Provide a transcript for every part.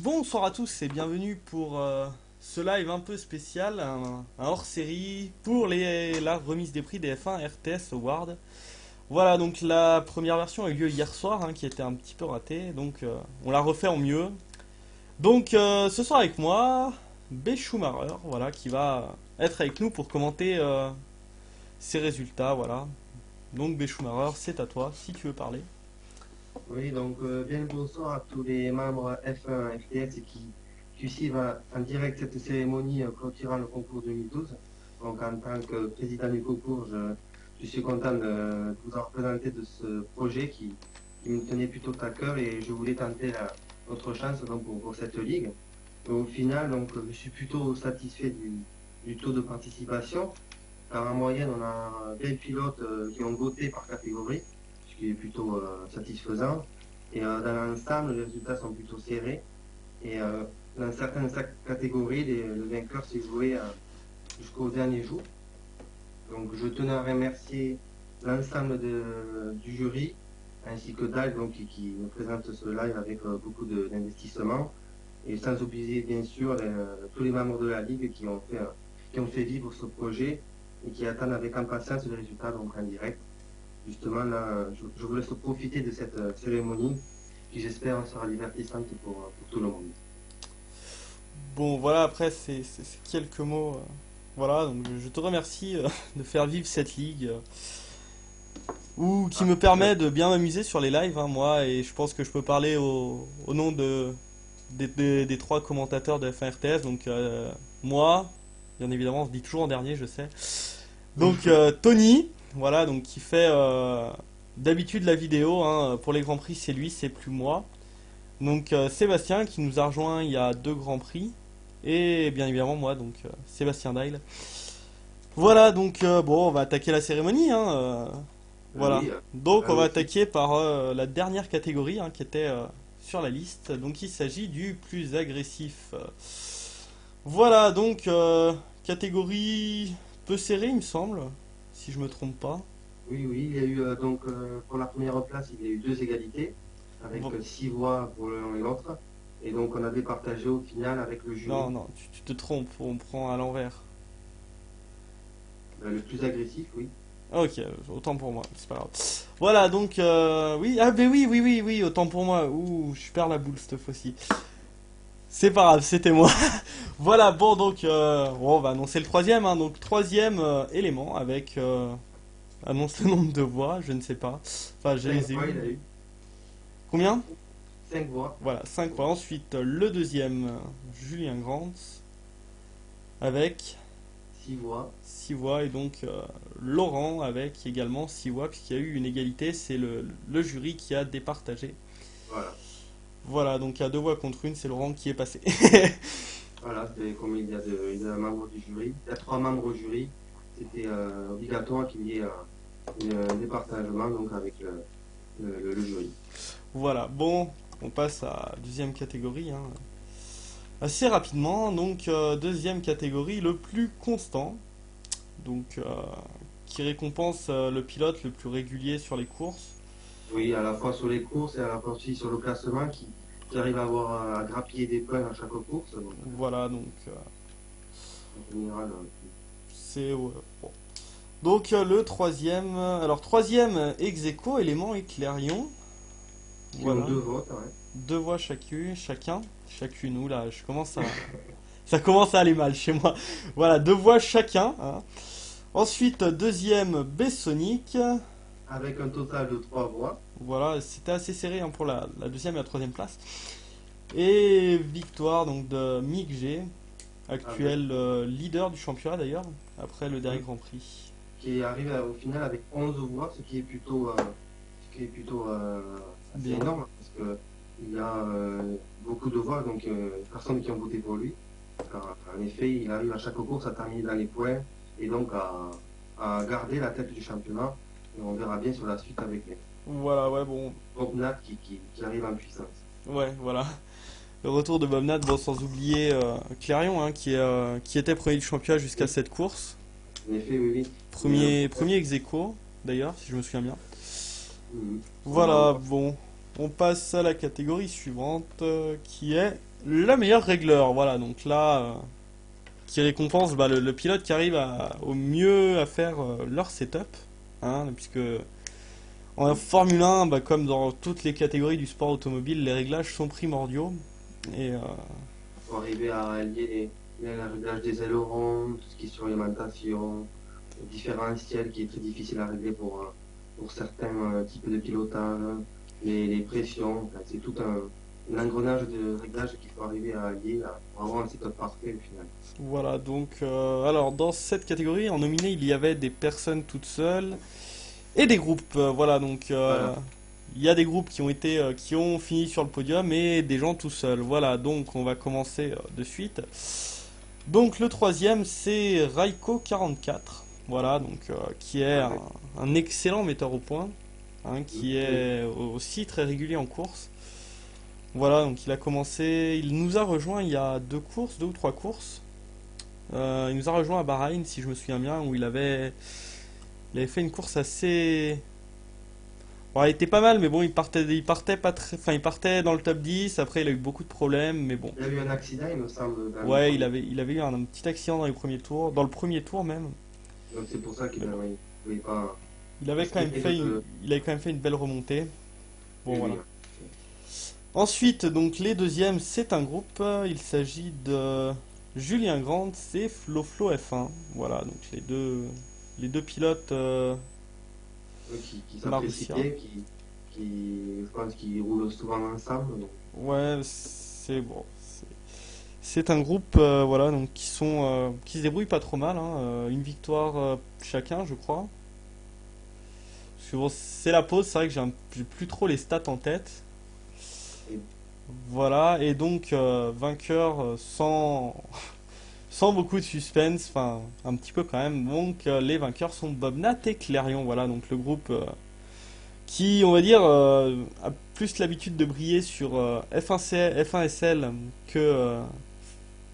Bonsoir à tous et bienvenue pour ce live un peu spécial, un hors-série pour la remise des prix des F1 RTS Awards. Voilà, donc la première version a eu lieu hier soir, qui était un petit peu ratée, donc on l'a refait en mieux. Donc ce soir avec moi, B. Schumacher, voilà, qui va être avec nous pour commenter ces résultats, voilà. Donc B. Schumacher, c'est à toi, si tu veux parler. Oui, donc bien le bonsoir à tous les membres F1 FTS qui suivent en direct cette cérémonie clôturant le concours 2012. Donc en tant que président du concours, je suis content de vous en représenter de ce projet qui me tenait plutôt à cœur et je voulais tenter notre chance donc, pour cette ligue. Et au final, donc, je suis plutôt satisfait du taux de participation, car en moyenne, on a 20 pilotes qui ont voté par catégorie, ce qui est plutôt satisfaisant. Et dans l'ensemble, les résultats sont plutôt serrés. Et dans certaines catégories, le vainqueur s'est joué jusqu'au dernier jour. Donc je tenais à remercier l'ensemble du jury, ainsi que Dal donc, qui me présente ce live avec beaucoup d'investissement. Et sans oublier bien sûr tous les membres de la Ligue qui ont fait vivre ce projet et qui attendent avec impatience les résultats donc, en direct. Justement, là, je vous laisse profiter de cette cérémonie qui, j'espère, sera divertissante pour tout le monde. Bon, voilà, après, c'est quelques mots. Voilà, donc je te remercie de faire vivre cette ligue ou qui Ah, me permet de bien m'amuser sur les lives, moi, et je pense que je peux parler au nom des trois commentateurs de F1 RTS. Donc, moi, bien évidemment, on se dit toujours en dernier, je sais. Donc, Tony, voilà, donc qui fait d'habitude la vidéo, pour les Grands Prix, c'est lui, c'est plus moi. Donc, Sébastien qui nous a rejoint il y a deux Grands Prix. Et bien évidemment, moi, donc Sébastien Dyle. Voilà, donc bon, on va attaquer la cérémonie, voilà. oui, Donc on va allons-y. attaquer par la dernière catégorie qui était sur la liste. Donc il s'agit du plus agressif. Voilà, donc catégorie peu serrée, il me semble, si je me trompe pas. Oui, oui, il y a eu donc pour la première place, il y a eu deux égalités avec Bon, 6 voix pour l'un et l'autre. Et donc on a départagé au final avec le non, jury non, tu te trompes, on prend à l'envers. le plus agressif, oui. Ok, autant pour moi, c'est pas grave. Voilà, donc oui, ah ben oui, oui, oui, oui, autant pour moi. Ouh, je perds la boule cette fois-ci. C'est pas grave, c'était moi. Voilà, bon, donc, bon, on va annoncer le troisième, donc troisième élément avec, annonce le nombre de voix, je ne sais pas. Enfin, je Cinq les ai voix, il eu. a eu. Combien? 5 voix. Voilà, 5 voix. Ensuite, le deuxième, Julien Grant, avec 6 voix. 6 voix. Et donc, Laurent, avec également 6 voix, puisqu'il y a eu une égalité. C'est le jury qui a départagé. Voilà. Voilà, donc à deux voix contre une, c'est Laurent qui est passé. Voilà, c'est comme il y a un membre du jury. Il y a 3 membres au jury. C'était obligatoire qu'il y ait un départagement donc avec le jury. Voilà, bon, on passe à la deuxième catégorie, assez rapidement. Donc, deuxième catégorie, le plus constant, donc qui récompense le pilote le plus régulier sur les courses. Oui, à la fois sur les courses et à la fois aussi sur le classement qui arrive à avoir à grappiller des points à chaque course. Donc, Voilà, donc en général, c'est ouais, bon. Donc le troisième, alors troisième ex aequo, élément et Clairion. qui ont Voilà, 2 votes, ouais. deux voix chacune. Oula, ça commence à aller mal chez moi. Voilà, deux voix chacun. Ensuite, deuxième Bessonic. Avec un total de 3 voix. Voilà, c'était assez serré pour la deuxième et la troisième place. Et victoire donc de Mick G, Avec, actuel leader du championnat d'ailleurs, après le dernier oui, Grand Prix. qui arrive au final avec 11 voix, ce qui est plutôt assez Bien. énorme, parce que il y a beaucoup de voix, donc personnes qui ont voté pour lui. Car, en effet, il arrive à chaque course à terminer dans les points et donc à garder la tête du championnat. Et on verra bien sur la suite avec les Voilà, ouais, bon. Bob Nat qui arrive en puissance. Ouais, voilà. Le retour de Bob Nat, bon, sans oublier Clairion, qui était premier du championnat jusqu'à Oui, cette course. en effet, oui, oui. Mais Premier ex aequo, d'ailleurs, si je me souviens bien. mm, on a Voilà, encore bon. on passe à la catégorie suivante, qui est le meilleur régleur. Voilà, donc là, qui récompense bah, le pilote qui arrive au mieux à faire leur setup, hein, puisque en Formule 1, bah, comme dans toutes les catégories du sport automobile, les réglages sont primordiaux. Et Pour arriver à allier le réglage des ailerons, tout ce qui est sur l'alimentation, le différentiel qui est très difficile à régler pour certains types de pilotage, les pressions, enfin, c'est tout un engrenage de réglage qu'il faut arriver à allier pour avoir un setup parfait au final. voilà, donc alors dans cette catégorie, en nominé, il y avait des personnes toutes seules et des groupes. Voilà, donc Voilà. il y a des groupes qui ont fini sur le podium et des gens tout seuls. Voilà, donc on va commencer de suite. Donc le troisième, c'est Raiko 44. Voilà, donc qui est Ouais. un excellent metteur au point, hein, qui Oui. est aussi très régulier en course. Voilà, donc il a commencé, il nous a rejoint il y a deux ou trois courses. Il nous a rejoint à Bahreïn, si je me souviens bien, où il avait fait une course assez. Bon, elle était pas mal, mais bon, il partait pas très, enfin, il partait dans le top 10. Après, il a eu beaucoup de problèmes, mais bon. Il y a eu un accident, il me semble, dans les Ouais, premiers. il avait eu un petit accident dans les premiers tours, dans le premier tour même. Donc c'est pour ça qu'il Mais bon, ne pouvait pas il avait quand même espérer fait de. il avait quand même fait une belle remontée. Bon, Oui, voilà. oui. Ensuite, donc les deuxièmes, c'est un groupe. Il s'agit de Julien Grant et Flo Flo F1. Voilà, donc les deux pilotes Oui, qui s'apprécient Marussia. bien, je pense qu'ils roulent souvent ensemble. Donc, Ouais, c'est bon. C'est un groupe, voilà, donc qui se débrouille pas trop mal, hein, une victoire chacun, je crois. Parce que bon, c'est la pause, c'est vrai que j'ai plus trop les stats en tête. et Voilà, et donc vainqueur sans beaucoup de suspense, enfin un petit peu quand même. Donc les vainqueurs sont Bobnat et Clairion, voilà, donc le groupe qui, on va dire, a plus l'habitude de briller sur F1 SL que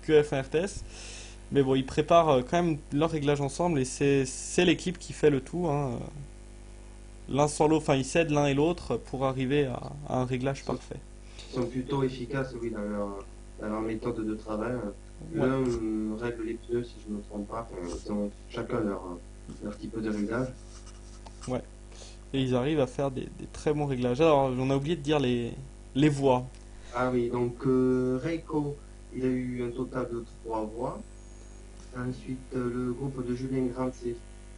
F1 RTS. Mais bon, ils préparent quand même leur réglage ensemble et c'est l'équipe qui fait le tout, hein. L'un sans l'autre, enfin ils s'aident l'un et l'autre pour arriver à un réglage sont, parfait. sont plutôt efficaces, oui, dans leur méthode de travail. Ouais, L'un règle les pneus, si je ne me trompe pas. Enfin, ils ont chacun leur type de réglage. ouais. Et ils arrivent à faire des très bons réglages. Alors, on a oublié de dire les voix. Ah oui, donc Reiko, il a eu un total de 3 voix. Ensuite, le groupe de Julien Grant, c'est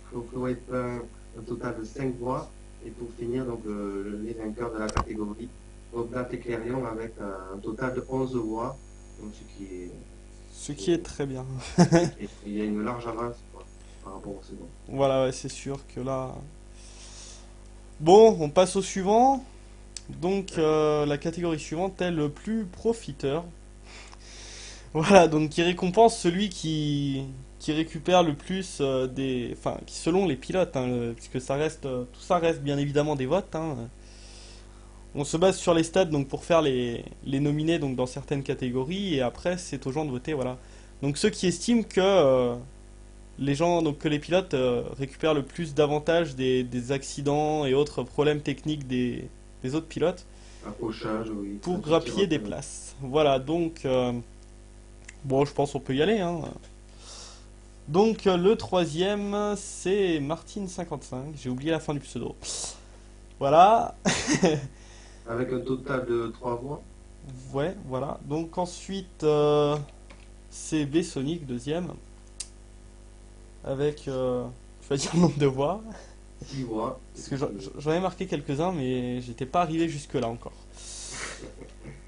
Flo F1, un total de 5 voix. Et pour finir, donc, les vainqueurs de la catégorie, Bogdat et Clérion avec un total de 11 voix. Donc, Ce qui est très bien. il y a une large avance quoi, par rapport au second. Voilà, ouais, c'est sûr que là. Bon, on passe au suivant. Donc, la catégorie suivante est le plus profiteur. Voilà, donc qui récompense celui qui récupère le plus enfin, qui selon les pilotes, hein, puisque ça reste, tout ça reste bien évidemment des votes, hein. On se base sur les stats donc pour faire les nominés donc dans certaines catégories et après c'est aux gens de voter, voilà. Donc ceux qui estiment que les gens, donc que les pilotes récupèrent le plus d'avantages des accidents et autres problèmes techniques des autres pilotes Accrochage, oui, pour un souci grappiller des repère. places. Voilà, donc bon, je pense qu'on peut y aller, hein. Donc le troisième, c'est Martine55. J'ai oublié la fin du pseudo. Voilà. Avec un total de 3 voix. Ouais, voilà. Donc ensuite, c'est B-Sonic, deuxième. Avec, je vais dire le nombre de voix. 6 voix, Parce que j'en ai marqué quelques-uns, mais j'étais pas arrivé jusque-là encore.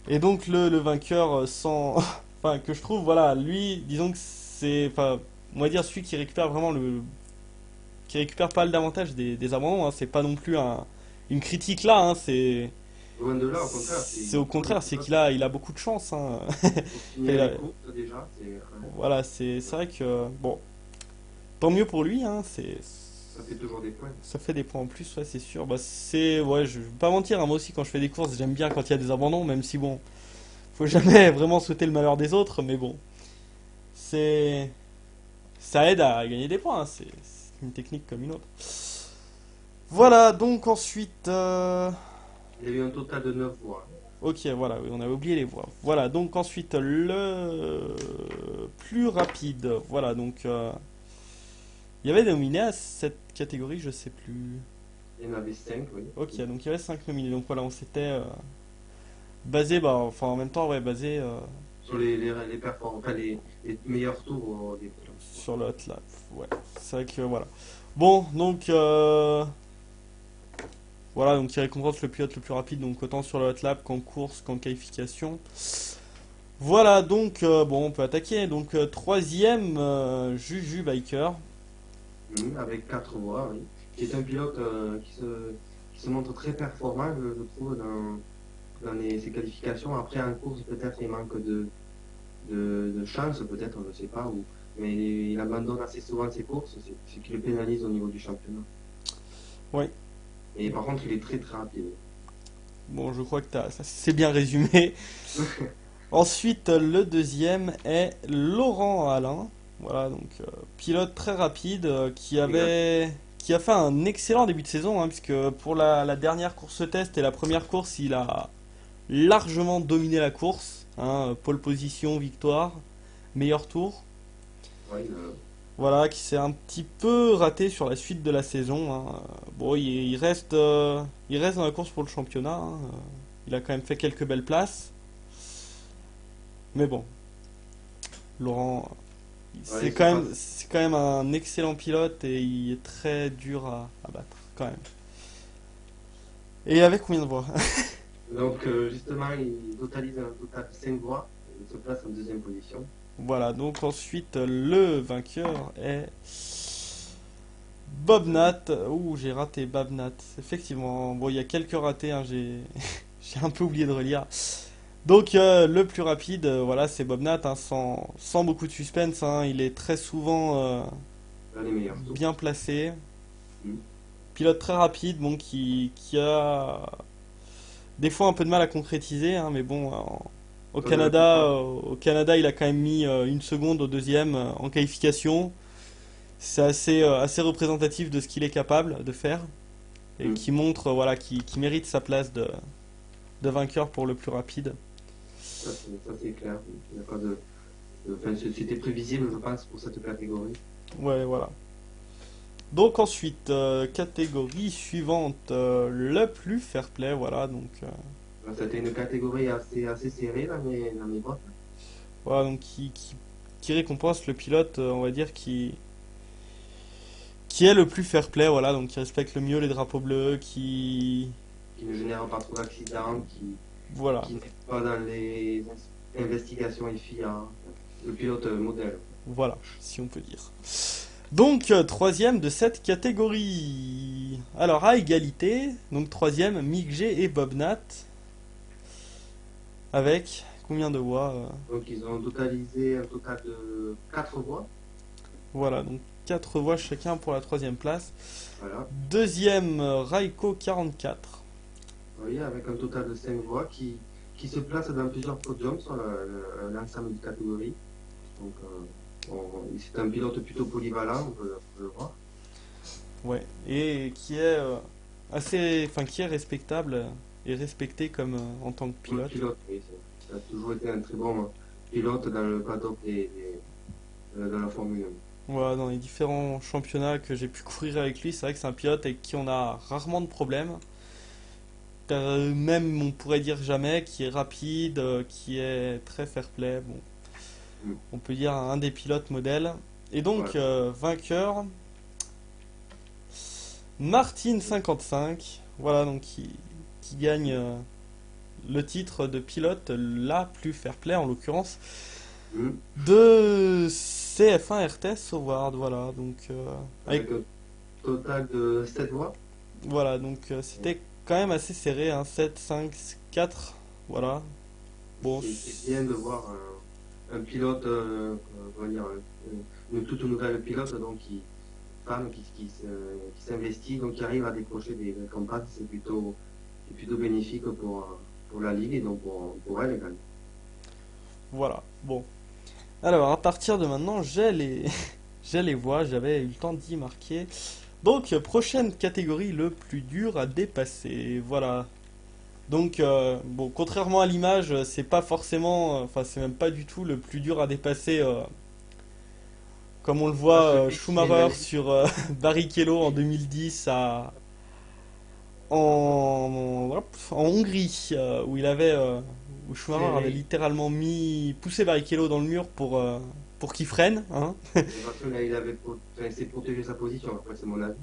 Et donc le vainqueur sans... Enfin, que je trouve, voilà, lui, disons que c'est... Enfin, on va dire celui qui récupère vraiment qui récupère pas le davantage des abandons, hein. C'est pas non plus une critique là, hein. Loin de là, au contraire, C'est au il faut les contraire, c'est pilotes il a beaucoup de chance, hein. pour Et finir là, les courses déjà. voilà, c'est vrai que bon, tant mieux pour lui, hein. Ça fait toujours des points. Ça fait des points en plus, ouais, c'est sûr. Bah ouais, je vais pas mentir, hein, moi aussi quand je fais des courses, j'aime bien quand il y a des abandons, même si bon, faut jamais vraiment souhaiter le malheur des autres, mais bon, c'est ça aide à gagner des points, hein. C'est une technique comme une autre. Voilà, donc ensuite, Il y a eu un total de 9 voix. Ok, voilà, oui, on avait oublié les voix. Voilà, donc ensuite le plus rapide. Voilà, donc il y avait nominé à cette catégorie, je sais plus. Il y en avait 5, oui. Ok, donc il y avait 5 nominés. Donc voilà, on s'était basé, bah, enfin en même temps, ouais, basé Sur les performances, enfin les meilleurs tours des pilotes. sur le hot lap. Ouais, c'est vrai que voilà. Bon, donc voilà, donc il récompense le pilote le plus rapide, donc autant sur le hot lap qu'en course, qu'en qualification. Voilà, donc bon, on peut attaquer. Donc troisième, Juju Biker. Avec 4 voix, oui. Qui est un pilote qui se montre très performant, je trouve, dans ses qualifications. Après, en course, peut-être il manque de chance, peut-être, je ne sais pas. Mais il abandonne assez souvent ses courses, ce qui le pénalise au niveau du championnat. Ouais. Et par contre, il est très très rapide. Bon, je crois que ça c'est bien résumé. Ensuite, le deuxième est Laurent Alain. Voilà, donc pilote très rapide qui a fait un excellent début de saison, hein, puisque pour la dernière course test et la première course, il a largement dominé la course. Hein, pole position, victoire, meilleur tour. Ouais, Voilà, qui s'est un petit peu raté sur la suite de la saison. Hein. Bon, il reste dans la course pour le championnat. Hein. Il a quand même fait quelques belles places. Mais bon, Laurent, ouais, c'est pas... c'est quand même un excellent pilote et il est très dur à battre, quand même. Et avec combien de voix? Donc, justement, il totalise un total de 5 voix. Il se place en deuxième position. Voilà, donc ensuite, le vainqueur est Bob Nat. Ouh, j'ai raté Bob Nat. Effectivement, bon, il y a quelques ratés, hein, j'ai un peu oublié de relire. Donc le plus rapide, voilà, c'est Bob Nat, hein, sans beaucoup de suspense. Hein, il est très souvent Dans les meilleurs tours. bien placé. Mm. Pilote très rapide, bon, qui a des fois un peu de mal à concrétiser, hein, mais bon, Comme la plupart. Au Canada, il a quand même mis une seconde au deuxième en qualification. C'est assez représentatif de ce qu'il est capable de faire et Mm. qui montre, voilà, qui mérite sa place de vainqueur pour le plus rapide. Ça, c'est clair. Il n'y a pas enfin, c'était prévisible, je pense, pour cette catégorie. Ouais, voilà. Donc ensuite, catégorie suivante, le plus fair play, voilà, donc C'était une catégorie assez serrée dans mes votes. voilà, donc qui récompense le pilote, on va dire, qui est le plus fair play, voilà, donc qui respecte le mieux les drapeaux bleus, Qui ne génère pas trop d'accidents, voilà, qui n'est pas dans les investigations FIA. Le pilote modèle. voilà, si on peut dire. Donc troisième de cette catégorie. Alors à égalité, donc troisième, Mick G et Bob Nat, avec combien de voix Donc ils ont totalisé un total de 4 voix. voilà, donc 4 voix chacun pour la troisième place. Voilà. Deuxième, Raiko 44. Oui, avec un total de 5 voix qui se place dans plusieurs podiums sur l'ensemble de catégories. Donc c'est un pilote plutôt polyvalent, on peut le voir. Ouais, et qui est assez, enfin qui est respectable et respecté comme en tant que Comme pilote. pilote, oui, ça a toujours été un très bon pilote dans le paddock de la Formule 1. Voilà, dans les différents championnats que j'ai pu courir avec lui, c'est vrai que c'est un pilote avec qui on a rarement de problèmes. Même on pourrait dire jamais, qui est rapide, qui est très fair play. Bon, Mm. on peut dire un des pilotes modèles. Et donc Voilà. vainqueur, Martin 55. Voilà, donc qui gagne le titre de pilote la plus fair play en l'occurrence Mm. de CF1 RTS Award. Voilà, donc Avec un total de 7 voix. voilà, donc c'était quand même assez serré, hein, 7, 5, 4. Voilà. Bon, C'est bien de voir un pilote, comment dire, une toute nouvelle pilote donc femme qui s'investit, donc qui arrive à décrocher des combats, c'est plutôt bénéfique pour la ligue et donc pour elle également. voilà. Bon. Alors, à partir de maintenant, j'ai les, j'ai les voix, j'avais eu le temps d'y marquer. Donc, prochaine catégorie, le plus dur à dépasser. Voilà. Donc, bon, contrairement à l'image, c'est pas forcément, enfin, c'est même pas du tout le plus dur à dépasser, comme on le Pas voit celui qui fait Schumacher l'année. sur Barrichello en 2010 en Hongrie, où Schumacher avait C'est littéralement poussé Barrichello dans le mur pour qu'il freine, hein. parce que là, enfin, il s'est protégé sa position. Après, c'est mon avis.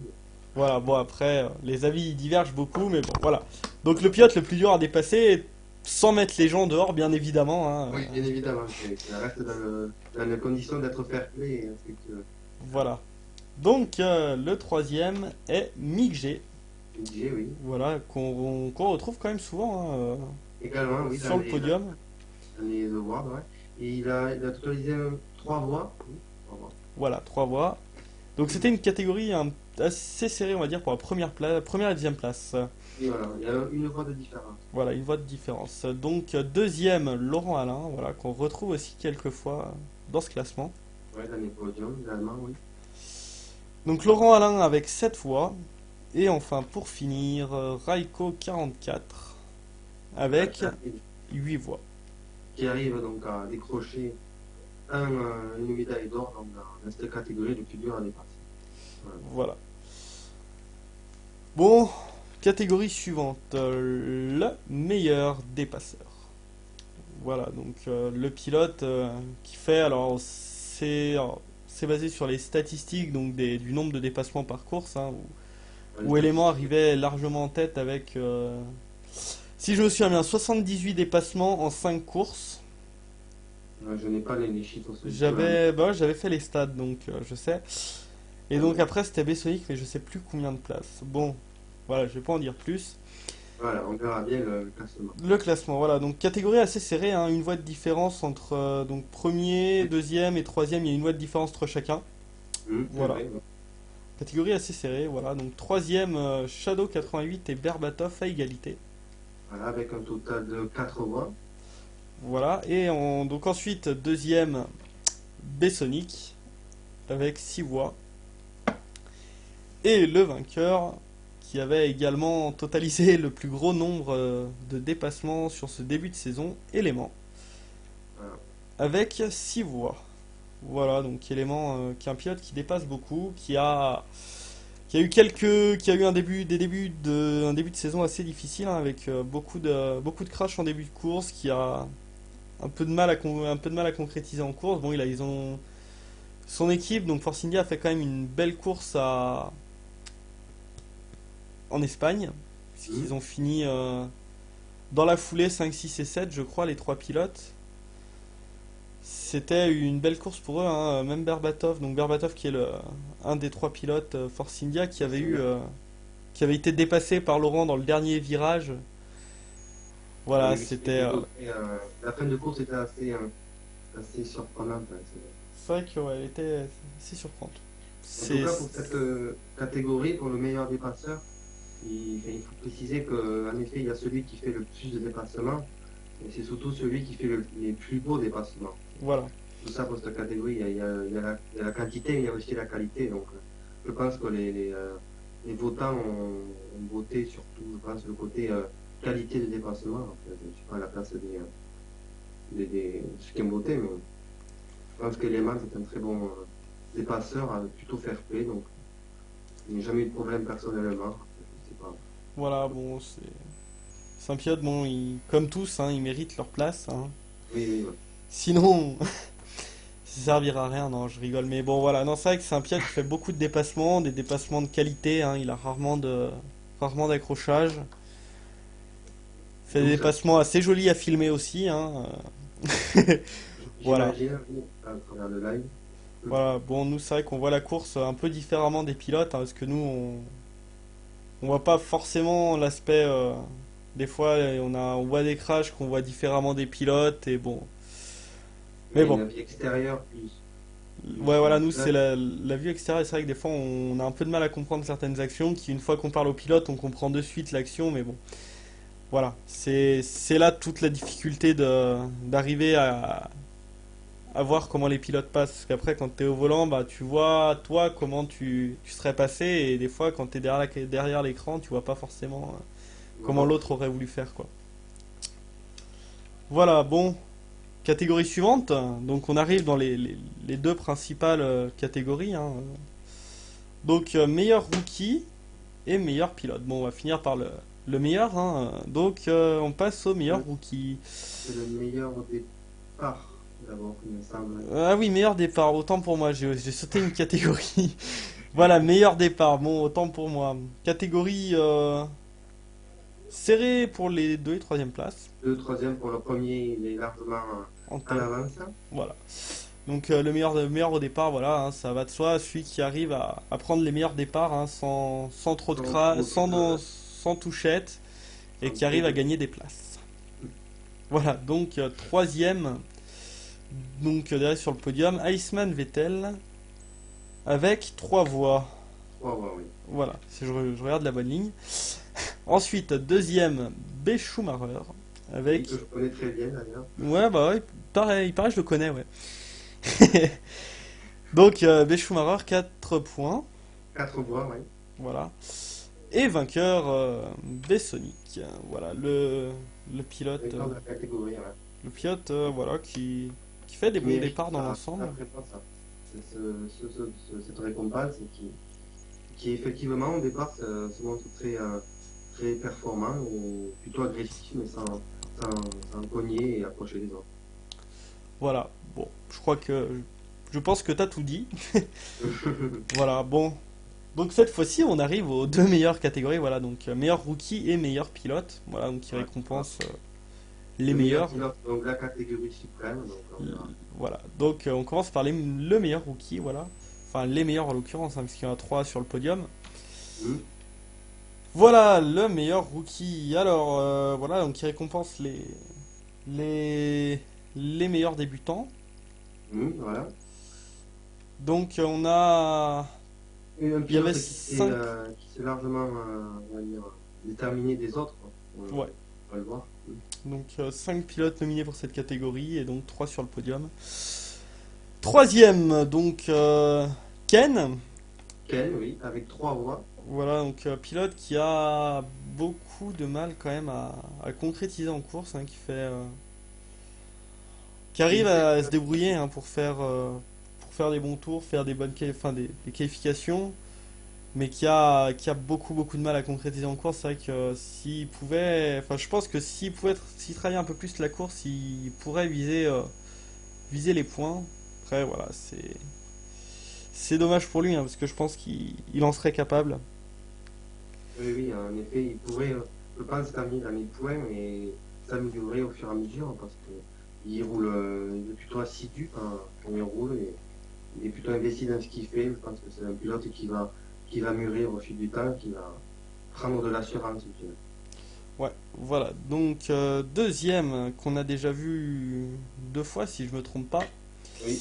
Voilà, bon après, les avis divergent beaucoup, mais bon, voilà. Donc le pilote le plus dur à dépasser, sans mettre les gens dehors, bien évidemment, hein. Oui, bien évidemment. Ça reste dans les conditions d'être fair play et respectueux. Voilà. Donc le troisième est Mick G. DJ, oui. Voilà, qu'on retrouve quand même souvent, hein, Également, oui, sur le podium. dans les awards, ouais. Et il a totalisé 3 voix. Oui, 3 voix. Voilà, trois voix. Donc c'était une catégorie assez serrée, on va dire, pour la première et deuxième place. Et voilà, il y a une voix de différence. Voilà, une voix de différence. Donc deuxième, Laurent Alain, voilà, qu'on retrouve aussi quelques fois dans ce classement. Ouais, dans les podiums, également, oui. Donc Laurent Alain avec 7 voix. Et enfin, pour finir, Raiko 44 Ouais, avec 8 voix. qui arrive donc à décrocher une médaille d'or donc, dans cette catégorie le plus dur à dépasser. Voilà. Voilà. Bon, catégorie suivante, le meilleur dépasseur. Voilà, donc le pilote qui fait, c'est basé sur les statistiques donc du nombre de dépassements par course, hein, Ouais, les où Élément statistiques, arrivait largement en tête avec, si je me souviens bien, 78 dépassements en 5 courses. je n'ai pas les chiffres sous la main. J'avais fait les stats, donc je sais. Et Ah donc oui. après c'était Bessonic, mais je sais plus combien de places. Bon, voilà, je vais pas en dire plus. Voilà, on verra bien le classement. Le classement, voilà, donc catégorie assez serrée, hein, une voie de différence entre donc premier, deuxième et troisième, il y a une voie de différence entre chacun. C'est Voilà, vrai. Ouais. catégorie assez serrée, voilà, donc troisième Shadow 88 et Berbatov à égalité. Voilà, avec un total de 4 voix. Voilà, donc ensuite deuxième Bessonic avec 6 voix. Et le vainqueur qui avait également totalisé le plus gros nombre de dépassements sur ce début de saison, Element, Voilà. avec 6 voix. Voilà, donc Element qui est un pilote qui dépasse beaucoup, qui a eu un début de saison assez difficile, hein, avec beaucoup de crash en début de course, qui a un peu de mal à concrétiser en course. Bon, ils ont son équipe, donc Force India a fait quand même une belle course en Espagne, puisqu'ils ont fini dans la foulée 5, 6 et 7, je crois, les trois pilotes. C'était une belle course pour eux, hein. Même Berbatov, donc Berbatov qui est un des trois pilotes Force India qui avait été dépassé par Laurent dans le dernier virage. Voilà, Oui, c'était la fin de course était assez surprenante. Hein, c'est vrai que ouais, elle était assez surprenante. En tout C'est cas, pour cette catégorie, pour le meilleur dépasseur, il faut préciser qu'en effet, il y a celui qui fait le plus de dépassements, mais c'est surtout celui qui fait les plus beaux dépassements. voilà. Tout ça pour cette catégorie, il y a la quantité, mais il y a aussi la qualité. Donc, je pense que les votants ont voté surtout, je pense, le côté qualité de dépassement. En fait. Je ne suis pas à la place des ceux qui ont voté, mais je pense que Lehmann est un très bon dépasseur, plutôt fair play. Donc, il n'y a jamais eu de problème personnellement. Je sais pas. Voilà, bon, c'est un pilote, bon, comme tous, hein, ils méritent leur place, hein. Oui, oui, oui. Sinon, ça servira à rien, non, je rigole. Mais bon, voilà, non, c'est vrai que c'est un pilote qui fait beaucoup de dépassements, des dépassements de qualité, hein, il a rarement d'accrochage. Fait des Donc, ça, dépassements assez jolis à filmer aussi, hein. Voilà. j'imagine, oui, à travers le live. Voilà, bon, nous, c'est vrai qu'on voit la course un peu différemment des pilotes, hein, parce que nous, on voit pas forcément l'aspect. Des fois, on voit des crashs qu'on voit différemment des pilotes, et bon. Mais Oui, bon, une vie extérieure plus ouais, voilà, nous, c'est naturelle. la vue extérieure. C'est vrai que des fois, on a un peu de mal à comprendre certaines actions, qui, une fois qu'on parle au pilote, on comprend de suite l'action, mais bon. Voilà, c'est là toute la difficulté d'arriver à voir comment les pilotes passent. Parce qu'après, quand tu es au volant, bah, tu vois, toi, comment tu serais passé. Et des fois, quand tu es derrière l'écran, tu vois pas forcément comment l'autre aurait voulu faire, quoi. Voilà, bon, catégorie suivante. Donc on arrive dans les deux principales catégories, hein. Donc meilleur rookie et meilleur pilote. Bon, on va finir par le meilleur, hein. Donc on passe au meilleur rookie. C'est le meilleur départ, d'abord, il me semble. Ah oui, meilleur départ, autant pour moi, j'ai sauté une catégorie. Voilà, meilleur départ, bon, autant pour moi. Catégorie serrée pour les deux et troisième places. Le troisième pour le premier, il est largement En en tête. avance. Voilà. Donc le meilleur au départ, voilà, hein, ça va de soi, celui qui arrive à prendre les meilleurs départs, hein, sans trop de Sans crasse, trop de- sans touchette, et sans qui trop arrive à de- gagner des places. Voilà, donc troisième, donc derrière sur le podium, Iceman Vettel, avec 3 voix. Ouais, ouais, oui. Voilà, si je regarde la bonne ligne. Ensuite, deuxième, B. Schumacher, avec... Que je connais très bien d'ailleurs. Ouais, bah ouais, pareil, il paraît que je le connais, ouais. Donc, B. Schumacher, 4 points. 4 voix, oui. Voilà. Et vainqueur, Bessonic. Voilà, le pilote, Avec de la catégorie, ouais. voilà, qui fait des bons Mérite départs dans ça, l'ensemble. après pas ça. Cette récompense qui effectivement au départ se montre très, très performant et plutôt agressif, mais sans cogner et approcher les autres. Voilà, bon, je pense que t'as tout dit. Voilà, bon. Donc cette fois-ci, on arrive aux deux meilleures catégories, voilà, donc meilleur rookie et meilleur pilote, voilà, donc qui Ouais. récompense les Le meilleur meilleurs. pilote, donc la catégorie suprême. Donc, on verra. Voilà, donc on commence par le meilleur rookie, voilà. Enfin, les meilleurs en l'occurrence, hein, parce qu'il y en a 3 sur le podium. Hmm. Voilà, le meilleur rookie. Alors, voilà, donc il récompense les meilleurs débutants. Voilà. Donc on a... Et un Il y avait pilote cinq... qui s'est largement on va dire, déterminé des autres, quoi. Ouais. On va le voir. Donc 5 pilotes nominés pour cette catégorie et donc 3 sur le podium. Troisième, donc Ken. Ken, oui, avec 3 voix. Voilà, donc pilote qui a beaucoup de mal quand même à concrétiser en course, hein, qui arrive à se débrouiller, hein, pour faire des bons tours, faire des bonnes des qualifications, mais qui a beaucoup de mal à concrétiser en course. C'est vrai que s'il pouvait, enfin je pense que s'il travaillait un peu plus la course, il pourrait viser les points. Après voilà, c'est dommage pour lui, hein, parce que je pense qu'il en serait capable. Oui, oui, en effet, il pourrait, je pense, terminer dans les points et s'améliorer au fur et à mesure parce que il roule, il est plutôt assidu quand il roule et il est plutôt investi dans ce qu'il fait. Je pense que c'est un pilote qui va mûrir au fil du temps, qui va prendre de l'assurance, je dirais. Ouais, voilà. Donc deuxième qu'on a déjà vu 2 fois si je me trompe pas. Oui,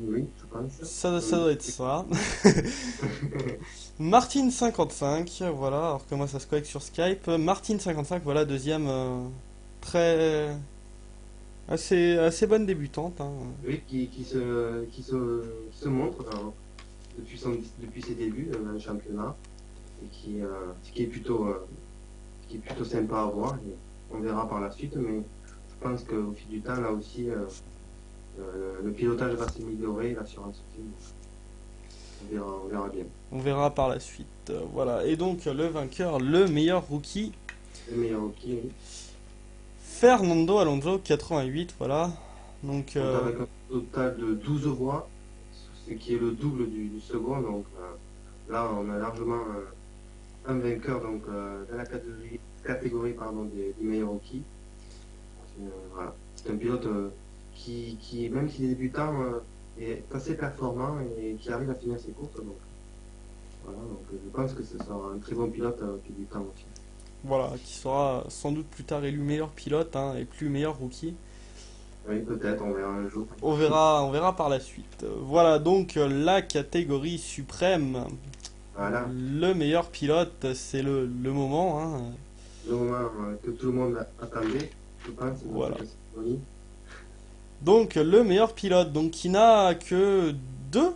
oui, je pense. Ça doit être ça. Martin 55, voilà, alors que moi ça se connecte sur Skype. Martin 55, voilà, deuxième très assez bonne débutante, hein. Oui, qui se montre depuis ses débuts dans le championnat et qui est plutôt sympa à voir. Et on verra par la suite, mais je pense qu'au fil du temps, là aussi, le pilotage va s'améliorer, l'assurance aussi. On verra bien. On verra par la suite. Voilà, et donc le vainqueur, le meilleur rookie, Le meilleur hockey, oui. Fernando Alonso 88, voilà. Donc Donc avec un total de 12 voix, ce qui est le double du second. Donc là, on a largement un vainqueur donc, dans la catégorie pardon, des meilleurs hockey. Voilà. C'est un pilote qui, même s'il est débutant, est assez performant et qui arrive à finir ses courses. Donc, voilà, donc je pense que ce sera un très bon pilote débutant aussi. voilà, qui sera sans doute plus tard élu meilleur pilote, hein, et plus meilleur rookie. Oui, peut-être, on verra un jour. On verra par la suite. Voilà donc la catégorie suprême. Voilà, Le meilleur pilote, c'est le moment, hein. le moment que tout le monde attendait, je pense, dans Voilà. cette cérémonie. Donc le meilleur pilote, donc qui n'a que deux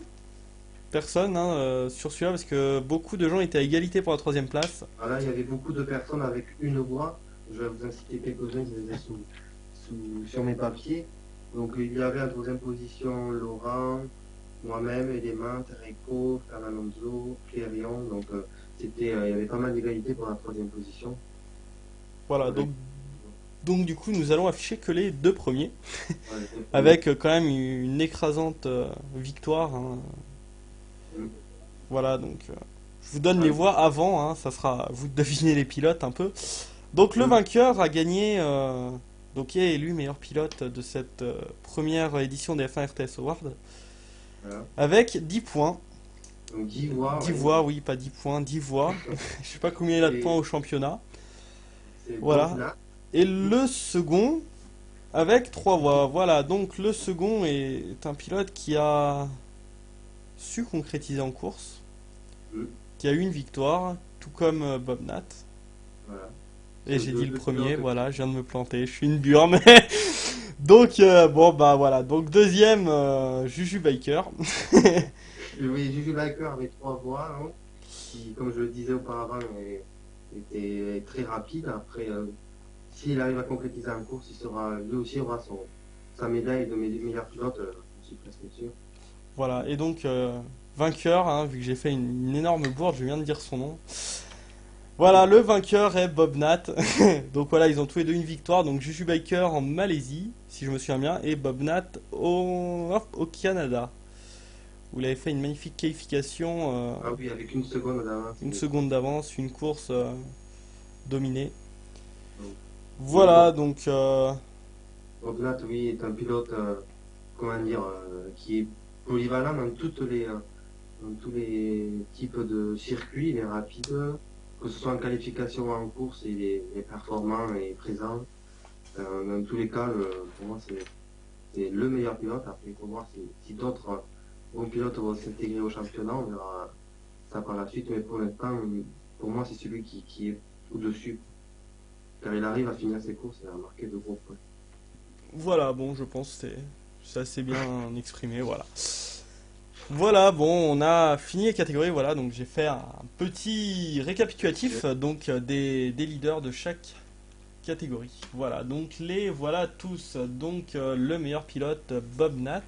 personne hein, sur celui-là parce que beaucoup de gens étaient à égalité pour la troisième place. Voilà, il y avait beaucoup de personnes avec une voix. Je vais vous en citer quelques-uns, je les ai sur mes papiers. Donc il y avait en troisième position Laurent, moi-même, Elément, Terreco, Fernando, Clérion. Donc il y avait pas mal d'égalité pour la troisième position. Voilà, Avec, donc du coup nous allons afficher que les deux premiers ouais, les deux premiers. avec quand même une écrasante victoire, hein. Mm. Voilà, donc je vous donne les Ouais. voix avant, hein, ça sera à vous de deviner les pilotes un peu. Donc le Mm. vainqueur a gagné, donc est élu meilleur pilote de cette première édition des F1 RTS Awards Voilà. avec 10 points. Donc 10 voix, 10 ouais. voix, oui, pas 10 points, 10 voix. Je sais pas combien il a de points Et au championnat. c'est Voilà. Bobna. Et le second avec 3 voix. Voilà, donc le second est un pilote qui a su concrétiser en course, Mm. qui a eu une victoire, tout comme Bob Nat. Voilà. Et Ce j'ai deux, dit le deux premier, pilotes. voilà, je viens de me planter, je suis une bure, mais... Donc, bon, bah voilà. Donc, deuxième, Juju Baker. Oui, Juju Baker avec 3 voix, hein, qui, comme je le disais auparavant, était très rapide. Après, s'il arrive à concrétiser en course, lui aussi aura sa médaille de meilleur pilote, je suis presque sûr. Voilà, et donc, vainqueur, hein, vu que j'ai fait une énorme bourde, je viens de dire son nom. Voilà, le vainqueur est Bob Nat. Donc voilà, ils ont tous les deux une victoire. Donc Juju Baker en Malaisie, si je me souviens bien, et Bob Nat au Canada, où il avait fait une magnifique qualification, Ah oui, avec une seconde d'avance. une seconde d'avance, une course dominée. Donc, oui, Voilà, donc Bognat, oui, est un pilote, comment dire, qui est polyvalent dans tous les types de circuits. Il est rapide, que ce soit en qualification ou en course, il est performant et présent. Dans tous les cas, pour moi, c'est le meilleur pilote. Après, il faut voir si d'autres bons pilotes vont s'intégrer au championnat. On verra ça par la suite. Mais pour l'instant, pour moi, c'est celui qui est au-dessus. Car il arrive à finir ses courses et à marquer de gros points. voilà, bon, je pense que c'est assez bien exprimé, voilà. Voilà, bon, on a fini les catégories, voilà, donc j'ai fait un petit récapitulatif donc des leaders de chaque catégorie. Voilà, donc les voilà tous. Donc le meilleur pilote Bob Nat,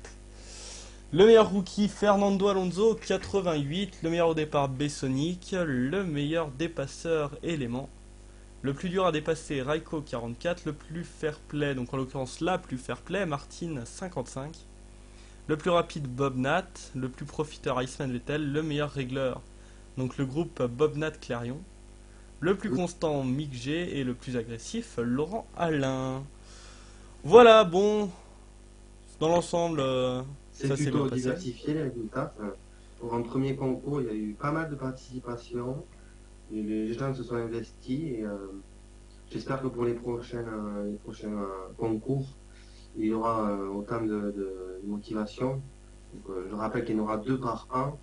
le meilleur rookie Fernando Alonso 88, le meilleur au départ Bessonic, le meilleur dépasseur Élément, le plus dur à dépasser Raiko 44, le plus fair play, donc en l'occurrence la plus fair play Martin 55, le plus rapide Bob Nat, le plus profiteur Iceman Vettel, le meilleur régleur, donc le groupe Bob Nat Clarion, le plus constant Mick G et le plus agressif Laurent Alain. Voilà, bon, dans l'ensemble, C'est ça s'est bien plutôt passé. diversifié les résultats. Enfin, pour un premier concours, il y a eu pas mal de participation. Et les gens se sont investis. Et j'espère que pour les prochains concours, il y aura autant de motivation. Donc, je rappelle qu'il y en aura 2 par an.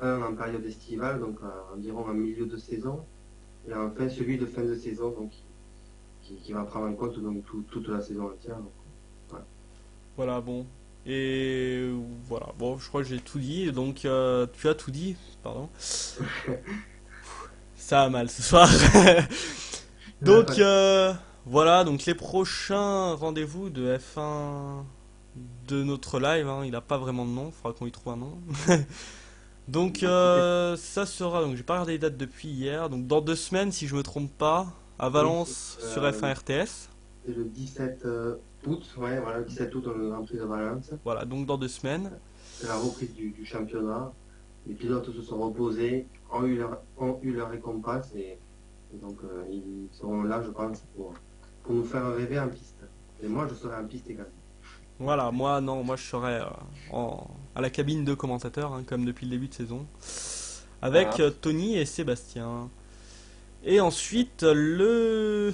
Un en période estivale, donc environ en milieu de saison. Et enfin celui de fin de saison, donc qui va prendre en compte donc, toute la saison entière. Donc, voilà. Voilà, bon. Et voilà, bon, je crois que j'ai tout dit. Donc, tu as tout dit, pardon. Ça a mal ce soir. Donc, voilà, donc les prochains rendez-vous de F1 de notre live, hein, il n'a pas vraiment de nom, il faudra qu'on lui trouve un nom. Donc, ça sera, donc j'ai pas regardé les dates depuis hier, donc dans 2 semaines, si je me trompe pas, à Oui, Valence sur F1 RTS. c'est le 17 août, ouais, voilà, le 17 août, on est le Grand Prix de Valence. Voilà, donc dans 2 semaines. C'est la reprise du championnat. Les pilotes se sont reposés, ont eu leur récompense et donc ils seront là, je pense, pour nous faire rêver en piste. Et moi, je serai en piste également. Voilà, moi non, moi je serai à la cabine de commentateurs, hein, comme depuis le début de saison, avec Voilà. Tony et Sébastien. Et ensuite le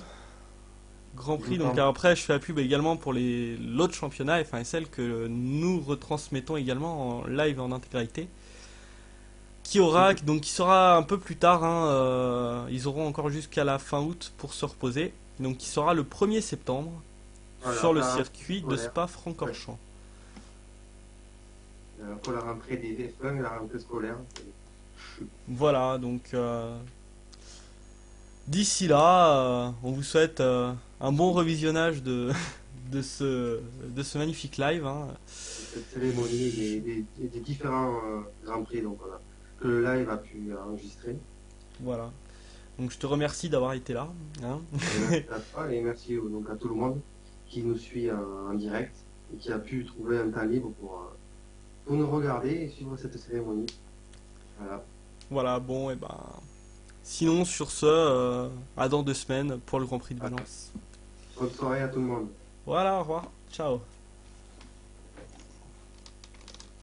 Grand Je Prix, pense. donc après je fais la pub également pour l'autre championnat, enfin celle que nous retransmettons également en live en intégralité, qui sera un peu plus tard, hein, ils auront encore jusqu'à la fin août pour se reposer, donc qui sera le 1er septembre Voilà, sur le là, circuit de scolaire. Ouais. Spa-Francorchamps. pour la rentrée des F1 et la rentrée scolaire. Voilà, donc d'ici là, on vous souhaite un bon revisionnage de ce magnifique live, hein. Cette cérémonie des différents Grands Prix donc, voilà, que le live a pu enregistrer. Voilà. Donc je te remercie d'avoir été là, hein. Et merci à toi et merci donc, à tout le monde qui nous suit en direct et qui a pu trouver un temps libre pour nous regarder et suivre cette cérémonie. Voilà. Voilà, bon, et ben. Sinon, sur ce, à dans 2 semaines pour le Grand Prix de Valence. Bonne soirée à tout le monde. Voilà, au revoir. Ciao.